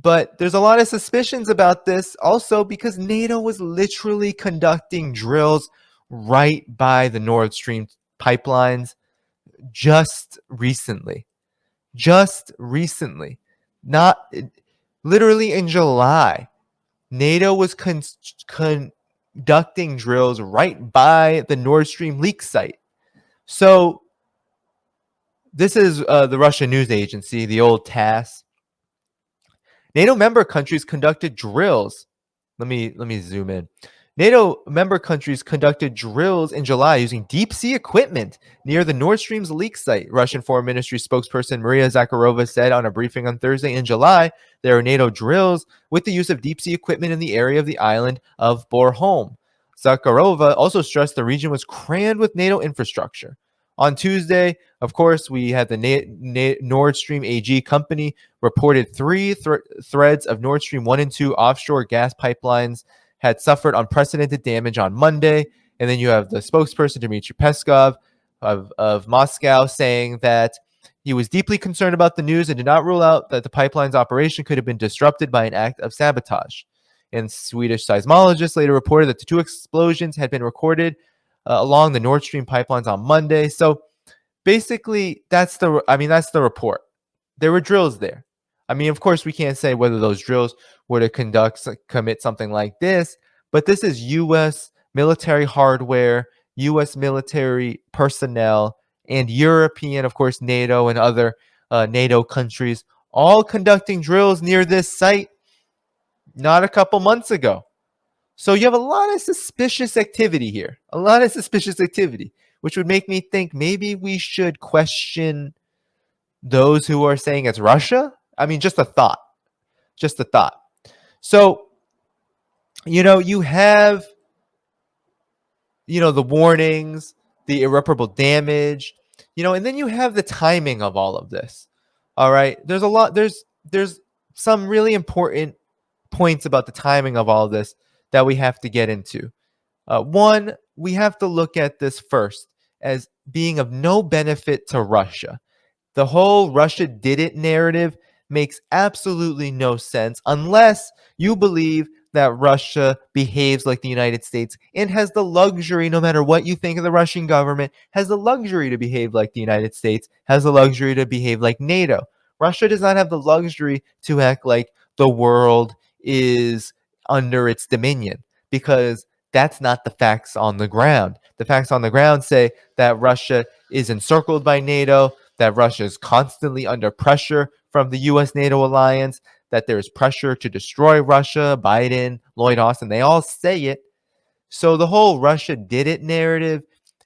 But there's a lot of suspicions about this also because NATO was literally conducting drills right by the Nord Stream pipelines just recently. Just recently. Not literally in July. NATO was conducting drills right by the Nord Stream leak site. So this is the Russian news agency, the old TASS. NATO member countries conducted drills. Let me zoom in. NATO member countries conducted drills in July using deep sea equipment near the Nord Stream's leak site. Russian Foreign Ministry spokesperson Maria Zakharova said on a briefing on Thursday. In July, there are NATO drills with the use of deep sea equipment in the area of the island of Bornholm. Zakharova also stressed the region was crammed with NATO infrastructure. On Tuesday, of course, we had the Nord Stream AG company reported three threads of Nord Stream 1 and 2 offshore gas pipelines had suffered unprecedented damage on Monday. And then you have the spokesperson, Dmitry Peskov of Moscow, saying that he was deeply concerned about the news and did not rule out that the pipeline's operation could have been disrupted by an act of sabotage. And Swedish seismologists later reported that the two explosions had been recorded along the Nord Stream pipelines on Monday. So basically, that's the report. There were drills there. I mean, of course, we can't say whether those drills were to commit something like this, but this is U.S. military hardware, U.S. military personnel, and European, of course, NATO and other NATO countries all conducting drills near this site not a couple months ago. So you have a lot of suspicious activity here, which would make me think maybe we should question those who are saying it's Russia. I mean, just a thought. So, you have, the warnings, the irreparable damage, and then you have the timing of all of this. All right. There's some really important points about the timing of all of this that we have to get into. One, we have to look at this first as being of no benefit to Russia. The whole Russia did it narrative makes absolutely no sense unless you believe that Russia behaves like the United States and has the luxury, no matter what you think of the Russian government, has the luxury to behave like the United States, has the luxury to behave like NATO. Russia does not have the luxury to act like the world is under its dominion, because that's not the facts on the ground. The facts on the ground say that Russia is encircled by NATO, that Russia is constantly under pressure from the U.S.-NATO alliance, that there is pressure to destroy Russia. Biden, Lloyd Austin, they all say it. So the whole Russia did it narrative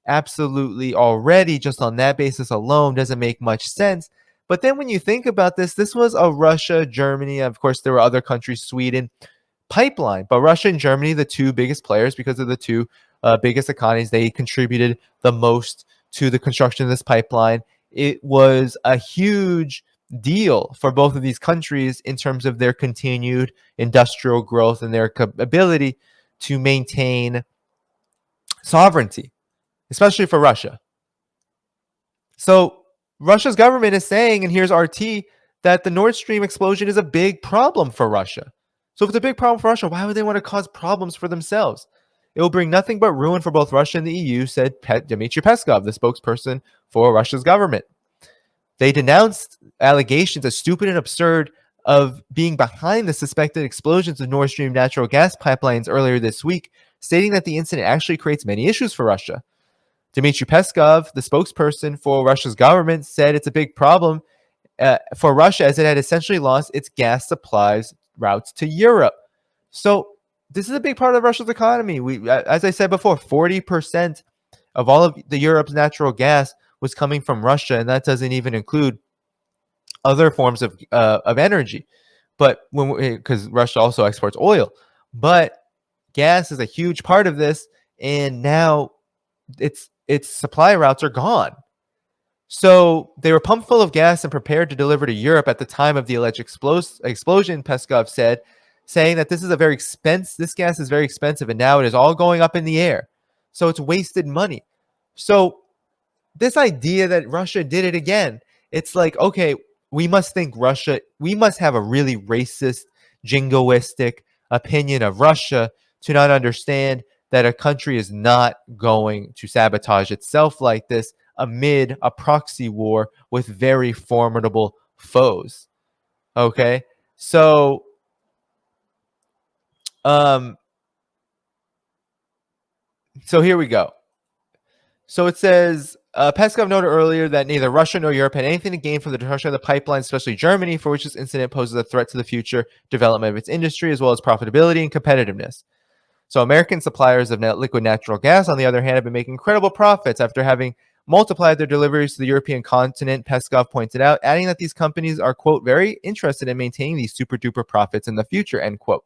absolutely already, just on that basis alone, doesn't make much sense. But then when you think about this, this was a Russia, Germany, of course there were other countries, Sweden, pipeline. But Russia and Germany, the two biggest players, because of the two biggest economies, they contributed the most to the construction of this pipeline. It was a huge deal for both of these countries in terms of their continued industrial growth and their ability to maintain sovereignty, especially for Russia. So Russia's government is saying, and here's RT, that the Nord Stream explosion is a big problem for Russia. So if it's a big problem for Russia, why would they want to cause problems for themselves? It will bring nothing but ruin for both Russia and the EU, said Dmitry Peskov, the spokesperson for Russia's government. They denounced allegations as stupid and absurd of being behind the suspected explosions of Nord Stream natural gas pipelines earlier this week, stating that the incident actually creates many issues for Russia. Dmitry Peskov, the spokesperson for Russia's government, said it's a big problem for Russia as it had essentially lost its gas supplies routes to Europe. So this is a big part of Russia's economy. As I said before, 40% of all of the Europe's natural gas was coming from Russia, and that doesn't even include other forms of energy. But because Russia also exports oil, but gas is a huge part of this, and now its supply routes are gone. So they were pumped full of gas and prepared to deliver to Europe at the time of the alleged explosion, Peskov said, saying that this gas is very expensive, and now it is all going up in the air. So it's wasted money. So this idea that Russia did it again, it's like, okay, we must think Russia, we must have a really racist, jingoistic opinion of Russia to not understand that a country is not going to sabotage itself like this amid a proxy war with very formidable foes. Okay? So um so here we go. So it says, Peskov noted earlier that neither Russia nor Europe had anything to gain from the destruction of the pipeline, especially Germany, for which this incident poses a threat to the future development of its industry, as well as profitability and competitiveness. So American suppliers of liquid natural gas, on the other hand, have been making incredible profits after having multiplied their deliveries to the European continent, Peskov pointed out, adding that these companies are, quote, very interested in maintaining these super-duper profits in the future, end quote.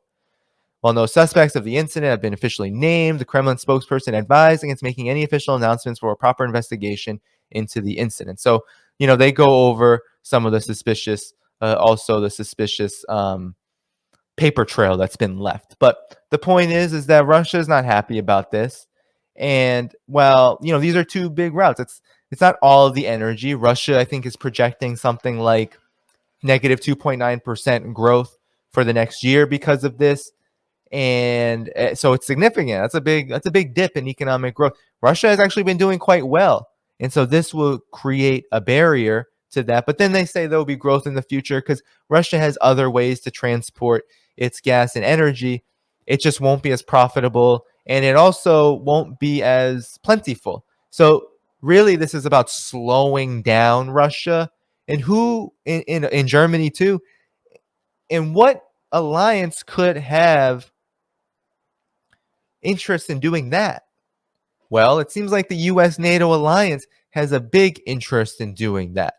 While no suspects of the incident have been officially named, the Kremlin spokesperson advised against making any official announcements for a proper investigation into the incident. So, they go over some of the suspicious, also the suspicious paper trail that's been left. But the point is that Russia is not happy about this. And well, these are two big routes. It's not all of the energy. Russia, I think, is projecting something like negative 2.9% growth for the next year because of this. And so it's significant. That's a big dip in economic growth. Russia has actually been doing quite well, and so this will create a barrier to that. But then they say there will be growth in the future because Russia has other ways to transport its gas and energy. It just won't be as profitable, and it also won't be as plentiful. So really, this is about slowing down Russia, and who in Germany too. And what alliance could have interest in doing that? Well, it seems like the US NATO alliance has a big interest in doing that.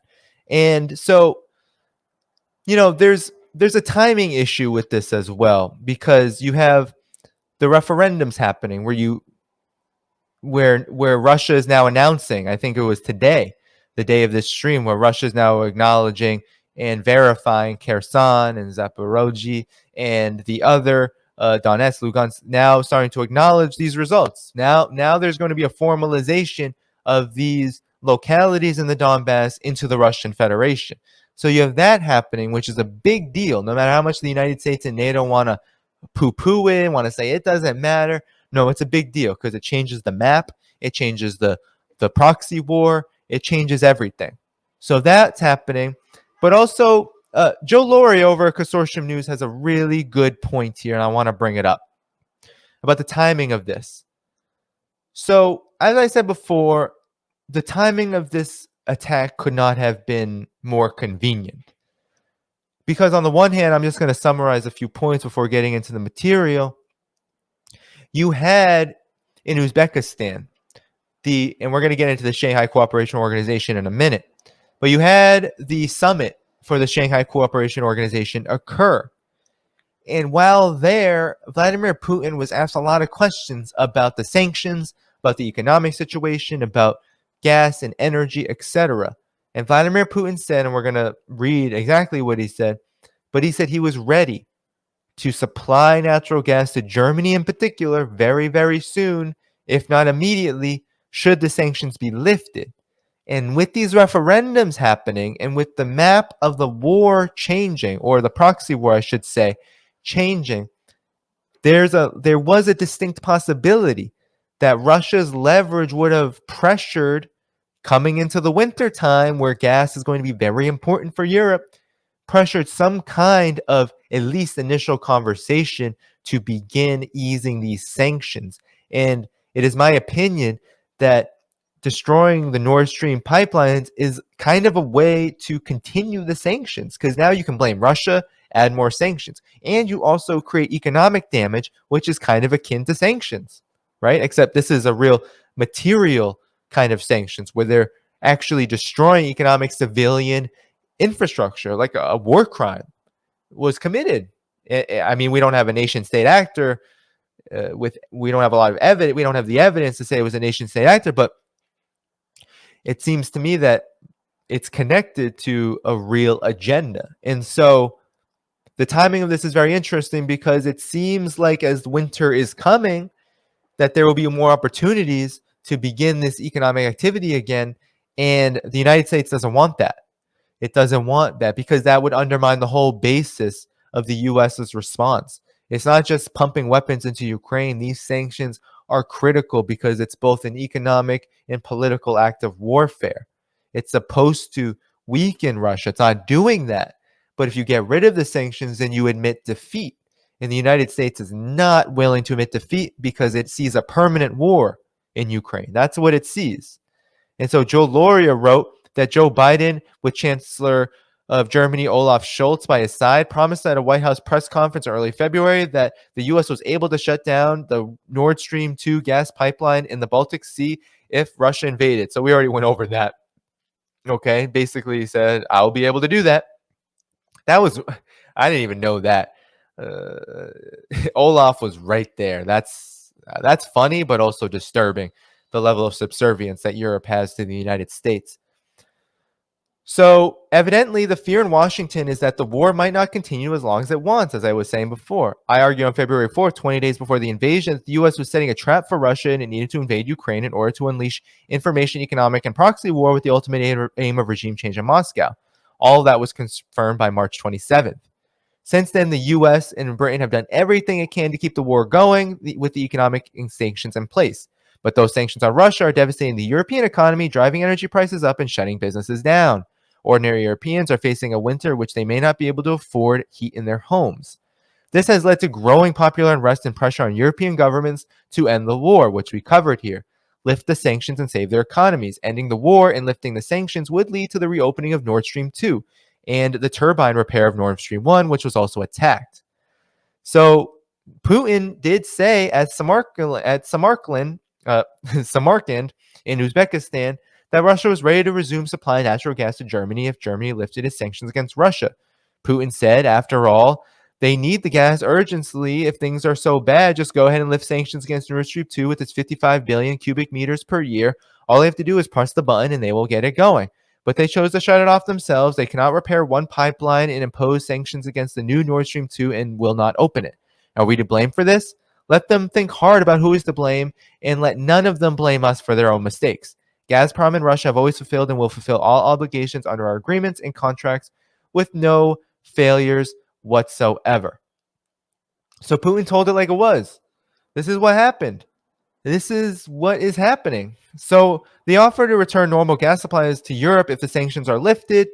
And so, there's a timing issue with this as well, because you have the referendums happening where Russia is now announcing, I think it was today, the day of this stream, where Russia is now acknowledging and verifying Kherson and Zaporozhye and the other Donetsk, Lugansk, now starting to acknowledge these results. Now there's going to be a formalization of these localities in the Donbass into the Russian Federation. So you have that happening, which is a big deal. No matter how much the United States and NATO want to poo-poo it, want to say it doesn't matter. No, it's a big deal because it changes the map. It changes the proxy war. It changes everything. So that's happening. But also, Joe Laurie over at Consortium News has a really good point here, and I want to bring it up about the timing of this. So, as I said before, the timing of this attack could not have been more convenient. Because on the one hand, I'm just going to summarize a few points before getting into the material. You had in Uzbekistan, and we're going to get into the Shanghai Cooperation Organization in a minute, but you had the summit for the Shanghai Cooperation Organization occur. And while there, Vladimir Putin was asked a lot of questions about the sanctions, about the economic situation, about gas and energy, etc. And Vladimir Putin said, and we're going to read exactly what he said, but he said he was ready to supply natural gas to Germany in particular very, very soon, if not immediately, should the sanctions be lifted. And with these referendums happening, and with the map of the war changing, or the proxy war, I should say, changing, there was a distinct possibility that Russia's leverage would have pressured, coming into the winter time where gas is going to be very important for Europe, pressured some kind of at least initial conversation to begin easing these sanctions. And it is my opinion that destroying the Nord Stream pipelines is kind of a way to continue the sanctions, because now you can blame Russia, add more sanctions, and you also create economic damage, which is kind of akin to sanctions, right? Except this is a real material kind of sanctions where they're actually destroying economic civilian infrastructure, like a war crime was committed. I mean, we don't have a nation state actor we don't have a lot of evidence. We don't have the evidence to say it was a nation state actor, but it seems to me that it's connected to a real agenda. And so the timing of this is very interesting, because it seems like as winter is coming, that there will be more opportunities to begin this economic activity again. And the United States doesn't want that. It doesn't want that because that would undermine the whole basis of the US's response. It's not just pumping weapons into Ukraine. These sanctions are critical because it's both an economic and political act of warfare. It's supposed to weaken Russia. It's not doing that. But if you get rid of the sanctions, then you admit defeat. And the United States is not willing to admit defeat because it sees a permanent war in Ukraine. That's what it sees. And so Joe Loria wrote that Joe Biden, with Chancellor of Germany Olaf Scholz by his side, promised at a White House press conference in early February that the U.S. was able to shut down the Nord Stream 2 gas pipeline in the Baltic Sea if Russia invaded. So we already went over that. Okay, basically he said, I'll be able to do that. That was, I didn't even know that. Olaf was right there. That's funny, but also disturbing, the level of subservience that Europe has to the United States. So evidently the fear in Washington is that the war might not continue as long as it wants, as I was saying before. I argued on February 4th, 20 days before the invasion, that the U.S. was setting a trap for Russia and it needed to invade Ukraine in order to unleash information, economic, and proxy war with the ultimate aim of regime change in Moscow. All of that was confirmed by March 27th. Since then, the U.S. and Britain have done everything it can to keep the war going with the economic sanctions in place. But those sanctions on Russia are devastating the European economy, driving energy prices up and shutting businesses down. Ordinary Europeans are facing a winter which they may not be able to afford heat in their homes. This has led to growing popular unrest and pressure on European governments to end the war, which we covered here. Lift the sanctions and save their economies. Ending the war and lifting the sanctions would lead to the reopening of Nord Stream 2 and the turbine repair of Nord Stream 1, which was also attacked. So Putin did say at Samarkand in Uzbekistan that Russia was ready to resume supplying natural gas to Germany if Germany lifted its sanctions against Russia. Putin said, after all, they need the gas urgently. If things are so bad, just go ahead and lift sanctions against Nord Stream 2 with its 55 billion cubic meters per year. All they have to do is press the button and they will get it going. But they chose to shut it off themselves. They cannot repair one pipeline and impose sanctions against the new Nord Stream 2 and will not open it. Are we to blame for this? Let them think hard about who is to blame and let none of them blame us for their own mistakes. Gazprom and Russia have always fulfilled and will fulfill all obligations under our agreements and contracts with no failures whatsoever. So Putin told it like it was. This is what happened. This is what is happening. So the offer to return normal gas supplies to Europe if the sanctions are lifted,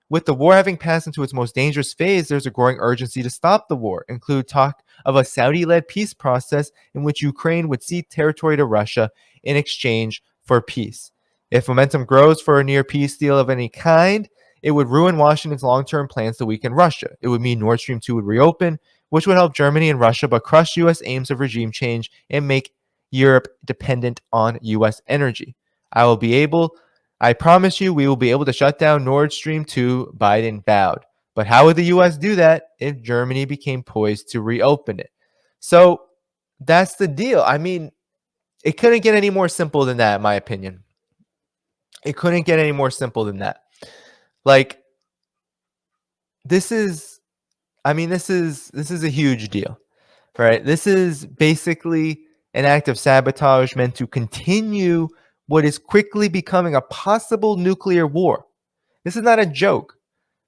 with the war having passed into its most dangerous phase, there's a growing urgency to stop the war. Include talk of a Saudi-led peace process in which Ukraine would cede territory to Russia in exchange for peace. If momentum grows for a near peace deal of any kind, it would ruin Washington's long-term plans to weaken Russia. It would mean Nord Stream 2 would reopen, which would help Germany and Russia but crush U.S. aims of regime change and make Europe dependent on U.S. energy. I promise you, we will be able to shut down Nord Stream 2, Biden vowed. But how would the U.S. do that if Germany became poised to reopen it? So that's the deal. I mean, it couldn't get any more simple than that, in my opinion. It couldn't get any more simple than that. Like, this is a huge deal, right? This is basically an act of sabotage meant to continue what is quickly becoming a possible nuclear war. This is not a joke.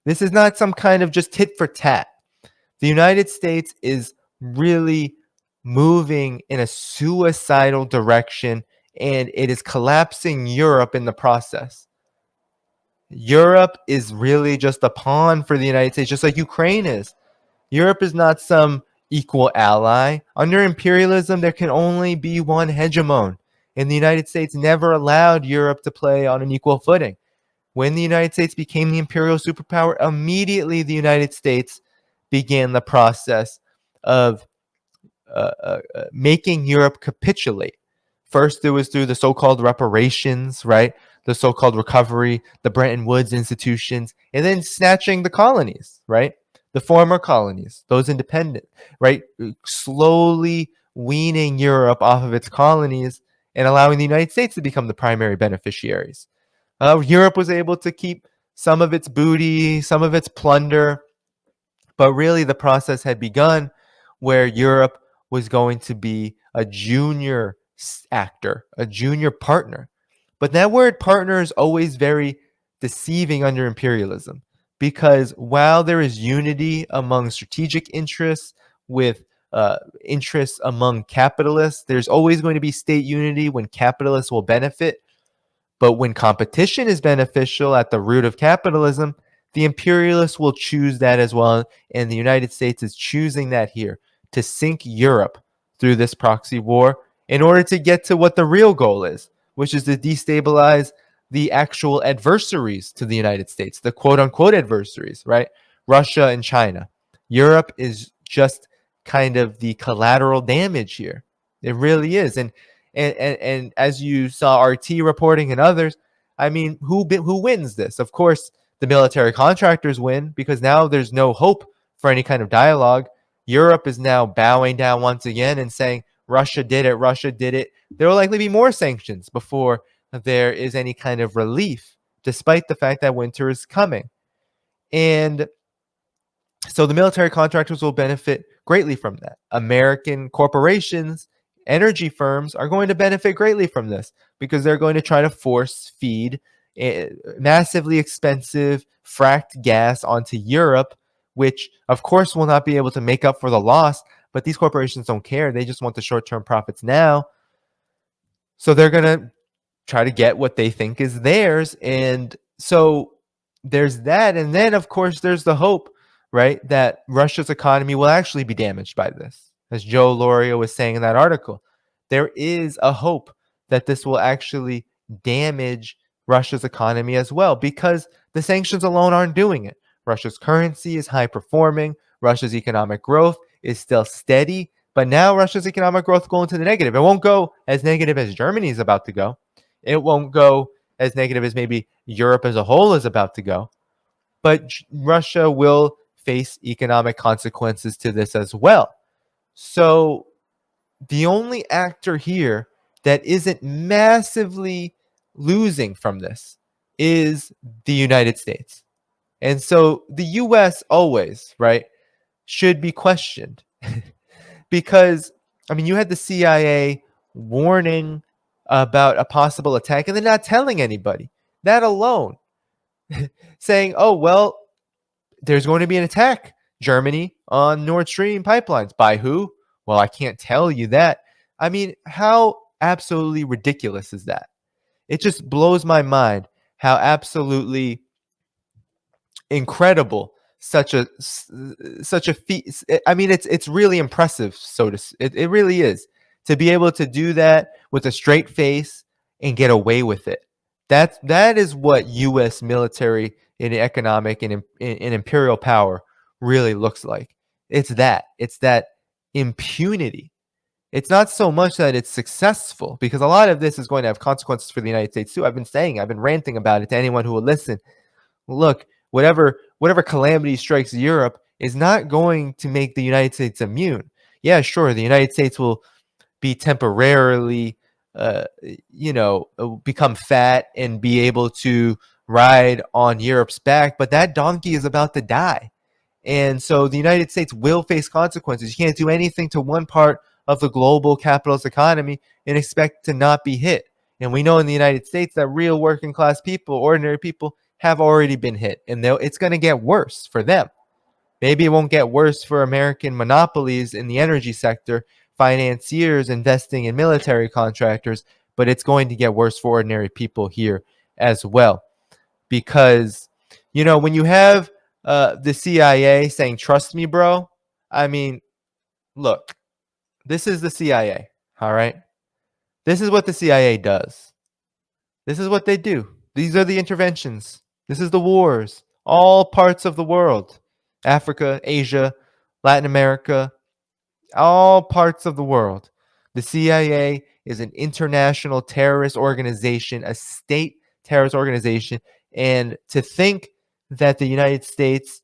This is not some kind of just tit for tat. The United States is really moving in a suicidal direction, and it is collapsing Europe in the process. Europe is really just a pawn for the United States, just like Ukraine is. Europe is not some equal ally. Under imperialism, there can only be one hegemon, and the United States never allowed Europe to play on an equal footing. When the United States became the imperial superpower, immediately the United States began the process of making Europe capitulate. First, it was through the so-called reparations, right? The so-called recovery, the Bretton Woods institutions, and then snatching the colonies, right? The former colonies, those independent, right? Slowly weaning Europe off of its colonies and allowing the United States to become the primary beneficiaries. Europe was able to keep some of its booty, some of its plunder, but really the process had begun where Europe was going to be a junior actor, a junior partner. But that word partner is always very deceiving under imperialism. because while there is unity among strategic interests with interests among capitalists, there's always going to be state unity when capitalists will benefit. But when competition is beneficial at the root of capitalism, the imperialists will choose that as well. And the United States is choosing that here to sink Europe through this proxy war in order to get to what the real goal is, which is to destabilize the actual adversaries to the United States, the quote unquote adversaries, right? Russia and China. Europe is just kind of the collateral damage here. It really is. And as you saw RT reporting and others, I mean, who wins this? Of course, the military contractors win because now there's no hope for any kind of dialogue. Europe is now bowing down once again and saying, Russia did it, Russia did it. There will likely be more sanctions before there is any kind of relief, despite the fact that winter is coming. And so the military contractors will benefit greatly from that. American corporations, energy firms are going to benefit greatly from this because they're going to try to force feed massively expensive fracked gas onto Europe, which of course will not be able to make up for the loss. But these corporations don't care. They just want the short-term profits now. So they're going to try to get what they think is theirs. And so there's that. And then, of course, there's the hope, right, that Russia's economy will actually be damaged by this. As Joe Lorio was saying in that article, there is a hope that this will actually damage Russia's economy as well, because the sanctions alone aren't doing it. Russia's currency is high performing. Russia's economic growth is still steady. But now Russia's economic growth going to the negative. It won't go as negative as Germany is about to go. It won't go as negative as maybe Europe as a whole is about to go. But Russia will face economic consequences to this as well. So the only actor here that isn't massively losing from this is the United States. And so the US always, right, should be questioned. Because, I mean, you had the CIA warning about a possible attack and then not telling anybody. That alone, saying, oh, well, there's going to be an attack, Germany, on Nord Stream pipelines. By who? Well, I can't tell you that. I mean, how absolutely ridiculous is that? It just blows my mind how absolutely incredible such a feat. I mean, it's really impressive. It really is to be able to do that with a straight face and get away with it. That is what U.S. military and economic and imperial power really looks like. It's that impunity. It's not so much that it's successful, because a lot of this is going to have consequences for the United States too. I've been ranting about it to anyone who will listen. Look, whatever calamity strikes Europe is not going to make the United States immune. Yeah, sure, the United States will be temporarily, become fat and be able to ride on Europe's back, but that donkey is about to die. And so the United States will face consequences. You can't do anything to one part of the global capitalist economy and expect to not be hit. And we know in the United States that real working class people, ordinary people, have already been hit, and it's going to get worse for them. Maybe it won't get worse for American monopolies in the energy sector, financiers investing in military contractors, but it's going to get worse for ordinary people here as well. Because, when you have the CIA saying, trust me, bro, I mean, look, this is the CIA, all right? This is what the CIA does. This is what they do. These are the interventions. This is the wars. All parts of the world. Africa, Asia, Latin America, all parts of the world. The CIA is an international terrorist organization, a state terrorist organization. And to think that the United States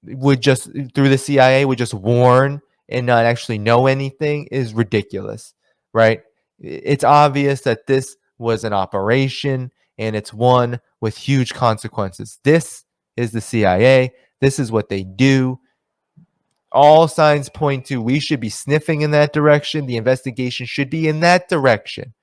would just, through the CIA, would just warn and not actually know anything is ridiculous, right? It's obvious that this was an operation, and it's one with huge consequences. This is the CIA. This is what they do. All signs point to we should be sniffing in that direction. The investigation should be in that direction.